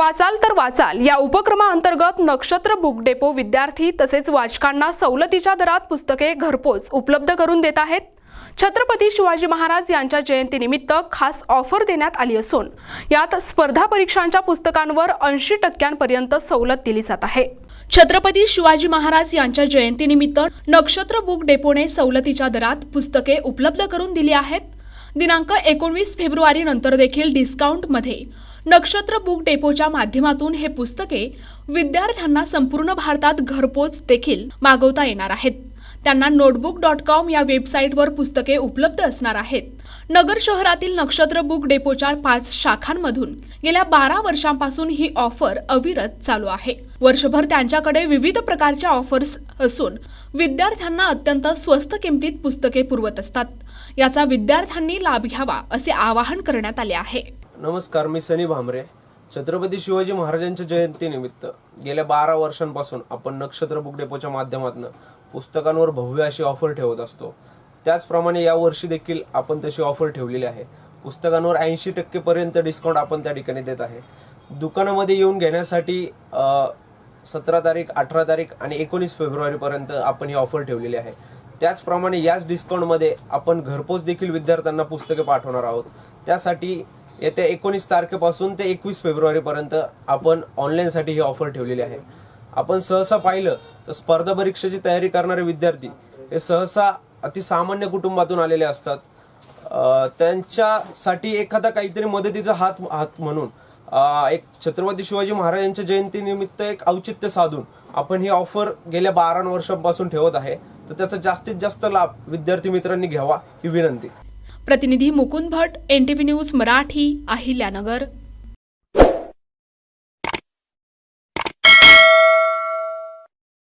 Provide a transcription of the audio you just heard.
वाचाल तर वाचाल या उपक्रमाअंतर्गत नक्षत्र बुक डेपो विद्यार्थी तसेच वाचकांना सवलतीच्या दरात पुस्तके घरपोच उपलब्ध करून देत आहेत। छत्रपती शिवाजी महाराज यांच्या जयंतीनिमित्त खास ऑफर देण्यात आली असून यात स्पर्धा परीक्षांच्या पुस्तकांवर 80% सवलत दिली जात आहे। छत्रपती शिवाजी महाराज यांच्या जयंतीनिमित्त नक्षत्र बुक डेपोने सवलतीच्या दरात पुस्तके उपलब्ध करून दिली आहेत। दिनांक 19 फेब्रुवारी नंतर देखील डिस्काउंटमध्ये नक्षत्र बुक डेपोच्या माध्यमातून हे पुस्तके विद्यार्थ्यांना संपूर्ण भारतात घरपोच देखील मागवता येणार आहेत। त्यांना notebook.com या वेबसाईटवर पुस्तके उपलब्ध असणार आहेत। नगर शहरातील नक्षत्र बुक डेपोच्या 5 शाखांमधून गेल्या 12 वर्षांपासून ही ऑफर अविरत चालू आहे। वर्षभर त्यांच्याकडे विविध प्रकारच्या ऑफर्स असून विद्यार्थ्यांना अत्यंत स्वस्त किमतीत पुस्तके पुरवत असतात। याचा विद्यार्थ्यांनी लाभ घ्यावा असे आवाहन करण्यात आले आहे। नमस्कार, मी सनी भामरे। छत्रपती शिवाजी महाराजांच्या जयंतीनिमित्त गेल्या 12 वर्षांपासून आपण नक्षत्र बुक डेपोच्या माध्यमातून पुस्तकांवर भव्य अशी ऑफर ठेवत असतो। त्याचप्रमाणे या वर्षी देखील आपण तशी ऑफर ठेवलेली आहे। पुस्तकांवर 80% पर्यंत डिस्काउंट आपण त्या ठिकाणी देत आहे। दुकानामध्ये येऊन घेण्यासाठी 17 तारीख, 18 तारीख आणि 19 फेब्रुवारी पर्यंत आपण ही ऑफर ठेवलेली आहे। त्याचप्रमाणे याच डिस्काउंटमध्ये आपण घरपोच देखील विद्यार्थ्यांना पुस्तके पाठवणार आहोत। त्यासाठी येत्या 19 तारखेपासून ते 21 फेब्रुवारी पर्यंत आपण ऑनलाईनसाठी ही ऑफर ठेवलेली आहे। आपण सहसा पाहिलं तर स्पर्धा परीक्षेची तयारी करणारे विद्यार्थी हे सहसा अतिसामान्य कुटुंबातून आलेले असतात। त्यांच्यासाठी एखादा काहीतरी मदतीचा हात म्हणून एक छत्रपती शिवाजी महाराजांच्या जयंतीनिमित्त एक औचित्य साधून आपण ही ऑफर गेल्या 12 वर्षांपासून ठेवत आहे। तर त्याचा जास्तीत जास्त लाभ विद्यार्थी मित्रांनी घ्यावा ही विनंती। प्रतिनिधी मुकुंद भट, NTV न्यूज मराठी, अहिल्यानगर।